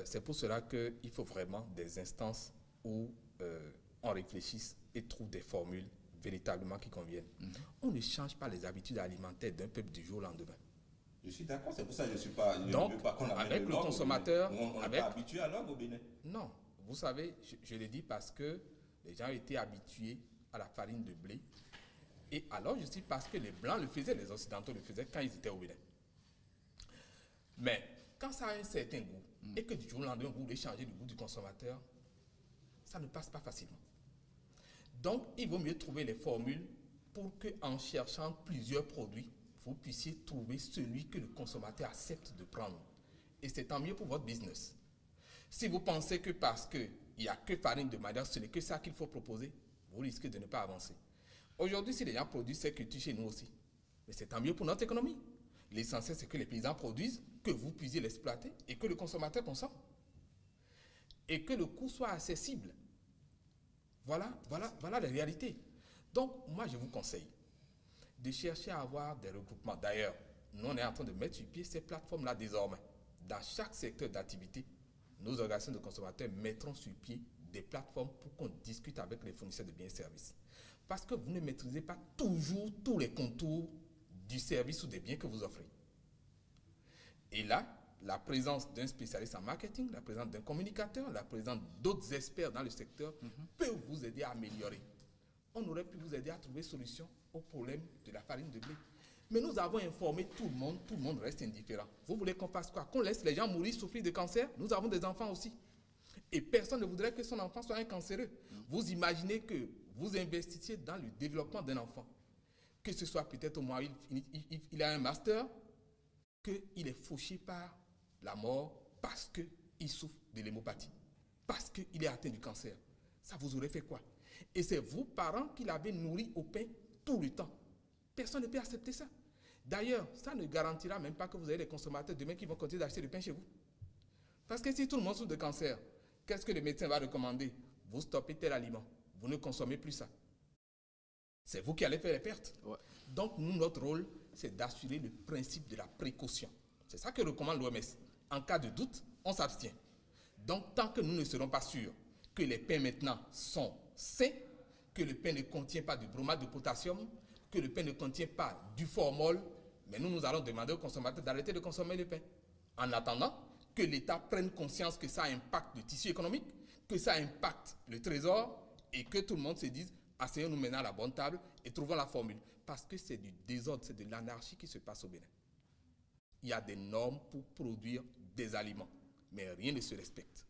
c'est pour cela qu'il faut vraiment des instances où on réfléchisse et trouve des formules véritablement qui conviennent. On ne change pas les habitudes alimentaires d'un peuple du jour au lendemain. Je suis d'accord, c'est pour ça que je ne suis pas... Donc, avec le consommateur... On n'est pas habitué à l'orgue au Bénin. Non, vous savez, je le dis parce que les gens étaient habitués à la farine de blé. Et alors, je dis parce que les Blancs le faisaient, les Occidentaux le faisaient quand ils étaient au Bénin. Mais quand ça a un certain goût, et que du jour au lendemain, vous voulez changer le goût du consommateur, ça ne passe pas facilement. Donc, il vaut mieux trouver les formules pour qu'en cherchant plusieurs produits, vous puissiez trouver celui que le consommateur accepte de prendre. Et c'est tant mieux pour votre business. Si vous pensez que parce qu'il n'y a que farine de manioc, ce n'est que ça qu'il faut proposer, vous risquez de ne pas avancer. Aujourd'hui, si les gens produisent ces cultures chez nous aussi, mais c'est tant mieux pour notre économie. L'essentiel, c'est que les paysans produisent, que vous puissiez l'exploiter et que le consommateur consomme. Et que le coût soit accessible. Voilà la réalité. Donc, moi, je vous conseille de chercher à avoir des regroupements. D'ailleurs, nous, on est en train de mettre sur pied ces plateformes-là désormais. Dans chaque secteur d'activité, nos organisations de consommateurs mettront sur pied des plateformes pour qu'on discute avec les fournisseurs de biens et services. Parce que vous ne maîtrisez pas toujours tous les contours du service ou des biens que vous offrez. Et là, la présence d'un spécialiste en marketing, la présence d'un communicateur, la présence d'autres experts dans le secteur peut vous aider à améliorer. On aurait pu vous aider à trouver solution au problème de la farine de blé. Mais nous avons informé tout le monde reste indifférent. Vous voulez qu'on fasse quoi? Qu'on laisse les gens mourir, souffrir de cancer? Nous avons des enfants aussi. Et personne ne voudrait que son enfant soit un cancéreux. Vous imaginez que vous investissiez dans le développement d'un enfant, que ce soit peut-être au moins il a un master, qu'il est fauché par la mort parce qu'il souffre de l'hémopathie, parce qu'il est atteint du cancer. Ça vous aurait fait quoi? Et c'est vous, parents, qui l'avez nourri au pain tout le temps. Personne ne peut accepter ça. D'ailleurs, ça ne garantira même pas que vous avez des consommateurs demain qui vont continuer d'acheter du pain chez vous. Parce que si tout le monde souffre de cancer, qu'est-ce que le médecin va recommander? Vous stoppez tel aliment. Vous ne consommez plus ça. C'est vous qui allez faire les pertes. Ouais. Donc, nous, notre rôle, c'est d'assurer le principe de la précaution. C'est ça que recommande l'OMS. En cas de doute, on s'abstient. Donc, tant que nous ne serons pas sûrs que les pains maintenant sont sains, que le pain ne contient pas du bromate de potassium, que le pain ne contient pas du formol, mais nous allons demander aux consommateurs d'arrêter de consommer le pain. En attendant que l'État prenne conscience que ça impacte le tissu économique, que ça impacte le trésor, et que tout le monde se dise, asseyons-nous maintenant à la bonne table et trouvons la formule. Parce que c'est du désordre, c'est de l'anarchie qui se passe au Bénin. Il y a des normes pour produire des aliments, mais rien ne se respecte.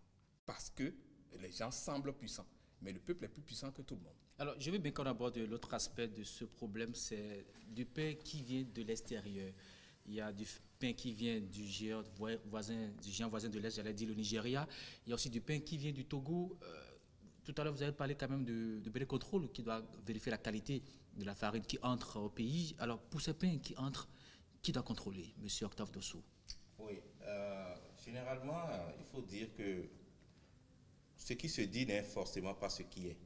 Parce que les gens semblent puissants, mais le peuple est plus puissant que tout le monde. Alors, je veux bien qu'on aborde l'autre aspect de ce problème, c'est du pain qui vient de l'extérieur. il y a du pain qui vient du géant voisin de l'Est, j'allais dire le Nigeria. Il y a aussi du pain qui vient du Togo. Tout à l'heure, vous avez parlé quand même de Bénin Contrôle qui doit vérifier la qualité de la farine qui entre au pays. Alors, pour ces pains qui entrent, qui doit contrôler, M. Octave Dossou? Oui, généralement, il faut dire que ce qui se dit n'est forcément pas ce qui est.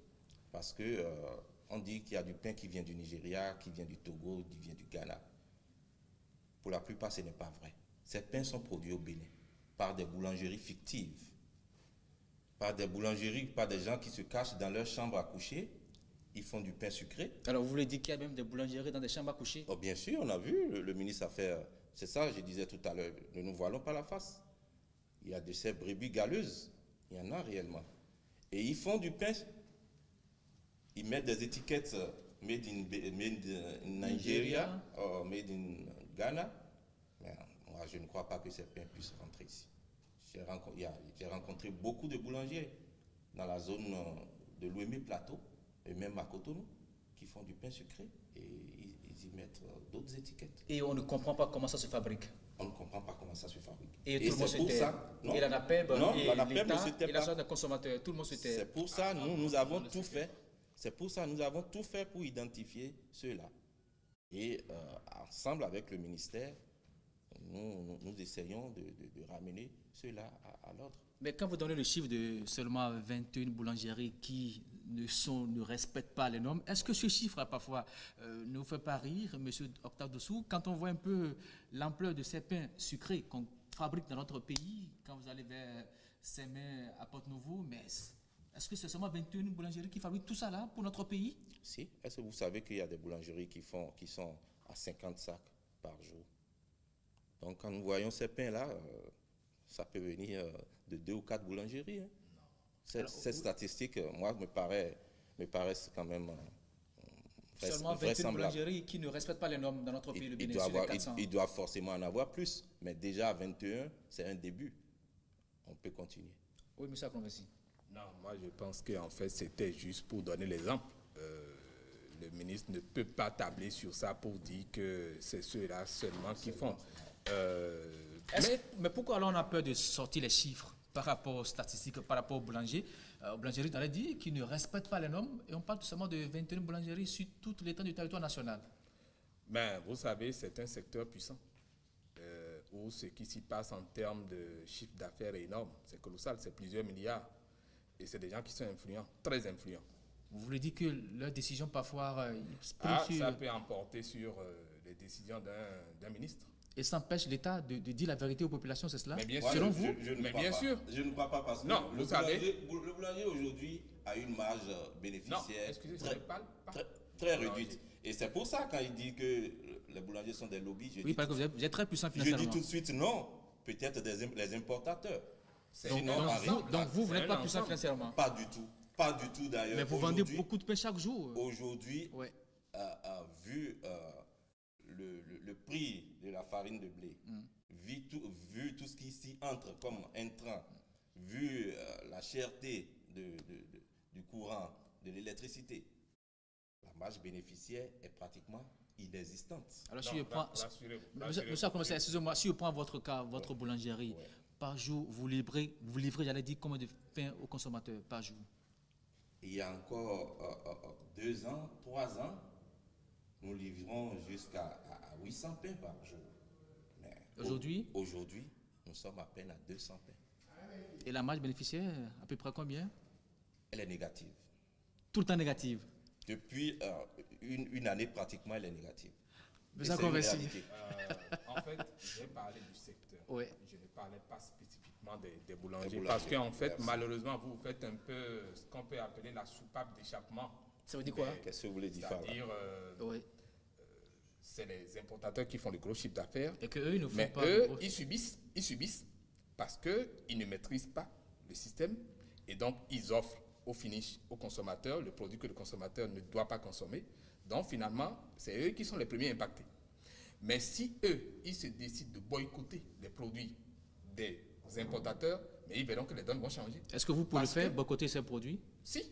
Parce que on dit qu'il y a du pain qui vient du Nigeria, qui vient du Togo, qui vient du Ghana. Pour la plupart, ce n'est pas vrai. Ces pains sont produits au Bénin par des boulangeries fictives, par des boulangeries, par des gens qui se cachent dans leur chambre à coucher. Ils font du pain sucré. Alors, vous voulez dire qu'il y a même des boulangeries dans des chambres à coucher? Oh, bien sûr, on a vu, le ministre a fait... C'est ça, je disais tout à l'heure, ne nous voilons pas la face. Il y a de ces brebis galeuses, il y en a réellement. Et ils font du pain, ils mettent des étiquettes made in Nigeria, made in Ghana. Mais moi, je ne crois pas que ces pains puissent rentrer ici. J'ai rencontré beaucoup de boulangers dans la zone de l'Ouémé Plateau, et même à Cotonou, qui font du pain sucré, et ils y mettent d'autres étiquettes. Et on ne comprend pas comment ça se fabrique. On ne comprend pas comment ça se fabrique. Et tout le monde se tait. Non, et la NAPEB, non, et la NAPEB ne se l'État, tait et la pas. sorte de consommateurs, tout le monde se tait. C'est pour ça, nous avons tout fait. C'est pour ça, nous avons tout fait pour identifier ceux-là. Et ensemble avec le ministère, nous essayons de ramener ceux-là à l'ordre. Mais quand vous donnez le chiffre de seulement 21 boulangeries qui ne respectent pas les normes, est-ce que ce chiffre, parfois, ne vous fait pas rire, M. Octave Dossou, quand on voit un peu l'ampleur de ces pains sucrés qu'on fabrique dans notre pays, quand vous allez vers Sémé, à Porte-Nouveau, mais est-ce que c'est seulement 21 boulangeries qui fabriquent tout ça là pour notre pays? Si. Est-ce que vous savez qu'il y a des boulangeries qui sont à 50 sacs par jour? Donc, quand nous voyons ces pains-là, ça peut venir de 2 ou 4 boulangeries. Hein. Cette statistique, moi, me paraissent quand même seulement 21 boulangeries qui ne respectent pas les normes dans notre pays, le Bénin, sur les 400. Il doit forcément en avoir plus, mais déjà à 21, c'est un début. On peut continuer. Oui, M. Akonvesi. Non, moi je pense qu'en fait c'était juste pour donner l'exemple. Le ministre ne peut pas tabler sur ça pour dire que c'est ceux-là seulement qui font. Mais pourquoi alors on a peur de sortir les chiffres par rapport aux statistiques, par rapport aux boulangeries? Boulangeries, on a dit, qui ne respectent pas les normes, et on parle tout simplement de 21 boulangeries sur tout l'étendue du territoire national. Ben, vous savez, c'est un secteur puissant, où ce qui s'y passe en termes de chiffre d'affaires est énorme. C'est colossal, c'est plusieurs milliards. Et c'est des gens qui sont influents, très influents. Vous voulez dire que leurs décisions, parfois, ça peut emporter sur les décisions d'un ministre. Et ça empêche l'État de dire la vérité aux populations, c'est cela? Mais bien sûr. Selon vous? Mais bien sûr. Je ne crois pas parce que non, vous savez, le boulanger aujourd'hui a une marge bénéficiaire très réduite. Et c'est pour ça, quand il dit que les boulangers sont des lobbies, parce que vous êtes très puissant financièrement. Je dis tout de suite non. Peut-être les importateurs. Donc vous n'êtes pas puissant financièrement? Pas du tout. Pas du tout d'ailleurs. Mais vous vendez beaucoup de pain chaque jour. Aujourd'hui, vu le prix de la farine de blé, vu tout ce qui s'y entre comme intrant, vu la cherté du courant, de l'électricité, la marge bénéficiaire est pratiquement inexistante. Alors si je prends, excusez-moi, si je prends votre cas, votre boulangerie, par jour, vous livrez, j'allais dire, combien de pain aux consommateurs par jour? Il y a encore 2 ans, 3 ans, nous livrons jusqu'à 800 pains par jour. Aujourd'hui? Aujourd'hui, nous sommes à peine à 200 pains. Et la marge bénéficiaire, à peu près combien? Elle est négative. Tout le temps négative? Depuis une année, pratiquement, elle est négative. Mais ça convaincu. En fait, j'ai parlé du secteur. Oui. Je ne parlais pas spécifiquement des boulangers. Parce qu'en fait, malheureusement, vous faites un peu ce qu'on peut appeler la soupape d'échappement. Ça veut dire quoi? Qu'est-ce que vous voulez dire? C'est-à-dire, c'est les importateurs qui font le gros chiffre d'affaires. Et qu'eux, ils ne font pas. Eux, ils subissent parce qu'ils ne maîtrisent pas le système. Et donc, ils offrent au finish au consommateur le produit que le consommateur ne doit pas consommer. Donc, finalement, c'est eux qui sont les premiers impactés. Mais si eux, ils se décident de boycotter les produits des importateurs, mais ils verront que les donnes vont changer. Est-ce que vous pouvez le faire, boycotter ces produits? Si.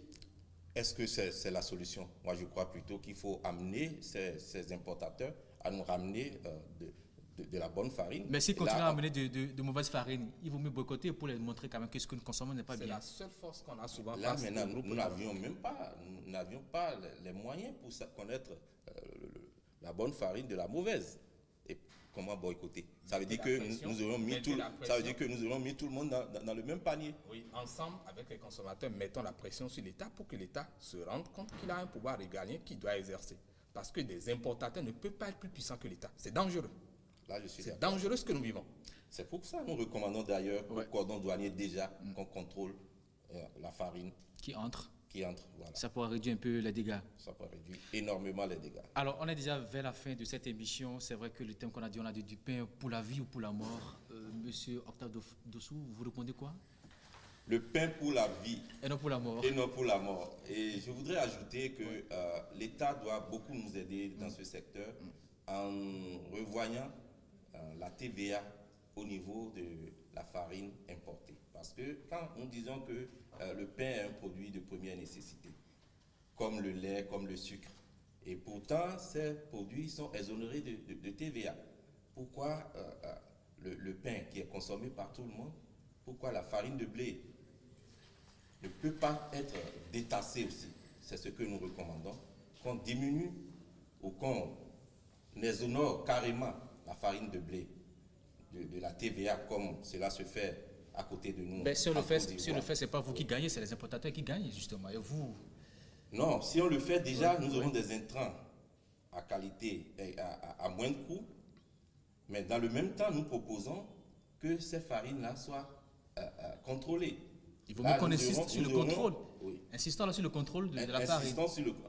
Est-ce que c'est la solution? Moi, je crois plutôt qu'il faut amener ces importateurs à nous ramener de la bonne farine. Mais s'ils Et continuent là, à amener de mauvaises farines, il vaut mieux boycotter pour les montrer quand même que ce que nous consommons n'est pas C'est bien. la seule force qu'on a souvent. là face maintenant, au groupe nous n'avions même pas, nous n'avions pas les moyens pour connaître la bonne farine de la mauvaise. Et comment boycotter? Ça veut dire que nous aurions mis tout le monde dans le même panier. Oui, ensemble avec les consommateurs, mettons la pression sur l'État pour que l'État se rende compte qu'il a un pouvoir régalien qu'il doit exercer. Parce que des importateurs ne peuvent pas être plus puissants que l'État. C'est dangereux. Là, je suis C'est d'accord. dangereux ce que nous vivons. C'est pour ça que nous recommandons d'ailleurs au cordon douanier déjà qu'on contrôle la farine Qui entre. qui entre. Voilà. Ça pourra réduire un peu les dégâts. Ça peut réduire énormément les dégâts. Alors, on est déjà vers la fin de cette émission. C'est vrai que le thème qu'on a dit, on a dit du pain pour la vie ou pour la mort. Monsieur Octave Dossou, vous répondez quoi? Le pain pour la vie Et non pour la mort. et non pour la mort. Et je voudrais ajouter que l'État doit beaucoup nous aider dans ce secteur en revoyant la TVA au niveau de la farine importée. Parce que quand nous disons que le pain est un produit de première nécessité, comme le lait, comme le sucre, et pourtant ces produits sont exonérés de TVA. Pourquoi le pain qui est consommé par tout le monde, pourquoi la farine de blé ne peut pas être détassée aussi? C'est ce que nous recommandons, qu'on diminue ou qu'on exonère carrément la farine de blé de la TVA comme cela se fait à côté de nous. Ben, si on en le fait, Côte d'Ivoire. si on le fait, c'est pas vous qui gagnez, c'est les importateurs qui gagnent justement. Et vous, Non, si on le fait déjà, nous aurons des intrants à qualité et à moins de coût. Mais dans le même temps, nous proposons que ces farines-là soient contrôlées. il vaut Là, mieux qu'on nous insiste aurons- sur le nous aurons- contrôle. Oui. Insistons là sur le contrôle de la farine.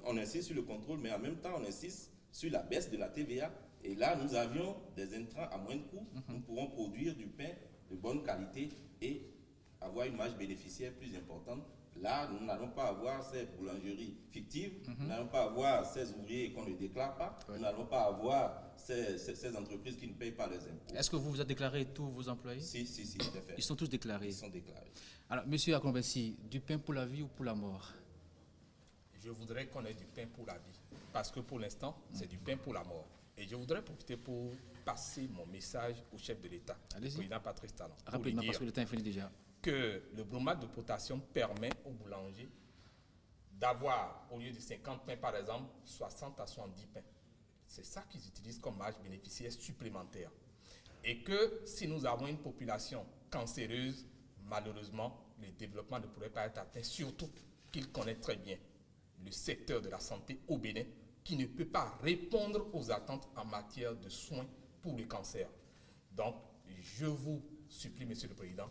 On insiste sur le contrôle, mais en même temps, on insiste sur la baisse de la TVA. Et là, nous avions des intrants à moins de coût. Nous pourrons produire du pain de bonne qualité et avoir une marge bénéficiaire plus importante. Là, nous n'allons pas avoir ces boulangeries fictives, nous n'allons pas avoir ces ouvriers qu'on ne déclare pas, nous n'allons pas avoir ces entreprises qui ne payent pas les impôts. Est-ce que vous avez déclaré tous vos employés? Si, tout à fait. Ils sont tous déclarés. Ils sont déclarés. Alors, monsieur Akonbessi, du pain pour la vie ou pour la mort? Je voudrais qu'on ait du pain pour la vie. Parce que pour l'instant, c'est du pain pour la mort. Et je voudrais profiter pour passer mon message au chef de l'État, le Allez-y. président Patrice Talon. pour lui Rapidement, dire parce que le temps est fini déjà. que le bromate de potassium permet aux boulangers d'avoir, au lieu de 50 pains par exemple, 60 à 70 pains. C'est ça qu'ils utilisent comme marge bénéficiaire supplémentaire. Et que si nous avons une population cancéreuse, malheureusement, le développement ne pourrait pas être atteint, surtout qu'il connaît très bien le secteur de la santé au Bénin, qui ne peut pas répondre aux attentes en matière de soins pour le cancer. Donc, je vous supplie, Monsieur le Président,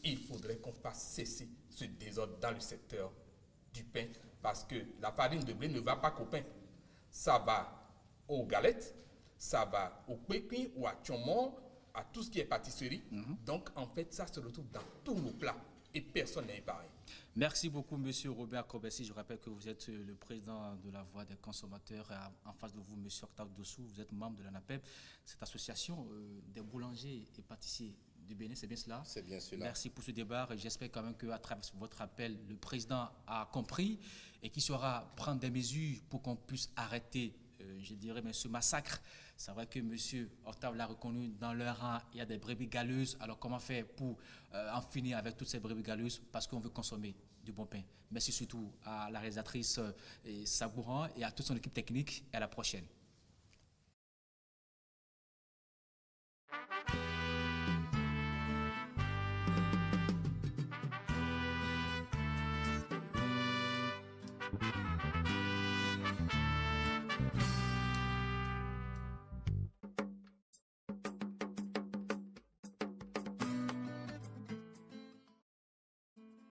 il faudrait qu'on fasse cesser ce désordre dans le secteur du pain, parce que la farine de blé ne va pas qu'au pain. Ça va aux galettes, ça va au pékin ou à tchomon, à tout ce qui est pâtisserie. Donc, en fait, ça se retrouve dans tous nos plats et personne n'est épargné. Merci beaucoup, monsieur Robert Kobessi. Je rappelle que vous êtes le président de la Voix des consommateurs. Et en face de vous, monsieur Octave Dossou, vous êtes membre de l'ANAPEP, cette association des boulangers et pâtissiers du Bénin, c'est bien cela? C'est bien cela. Merci pour ce débat et j'espère quand même qu'à travers votre appel, le président a compris et qu'il saura prendre des mesures pour qu'on puisse arrêter, je dirais, mais ce massacre. C'est vrai que M. Octave l'a reconnu, dans leur rang, il y a des brebis galeuses. Alors comment faire pour en finir avec toutes ces brebis galeuses? Parce qu'on veut consommer du bon pain. Merci surtout à la réalisatrice Sabouran et à toute son équipe technique. Et à la prochaine. Thank you.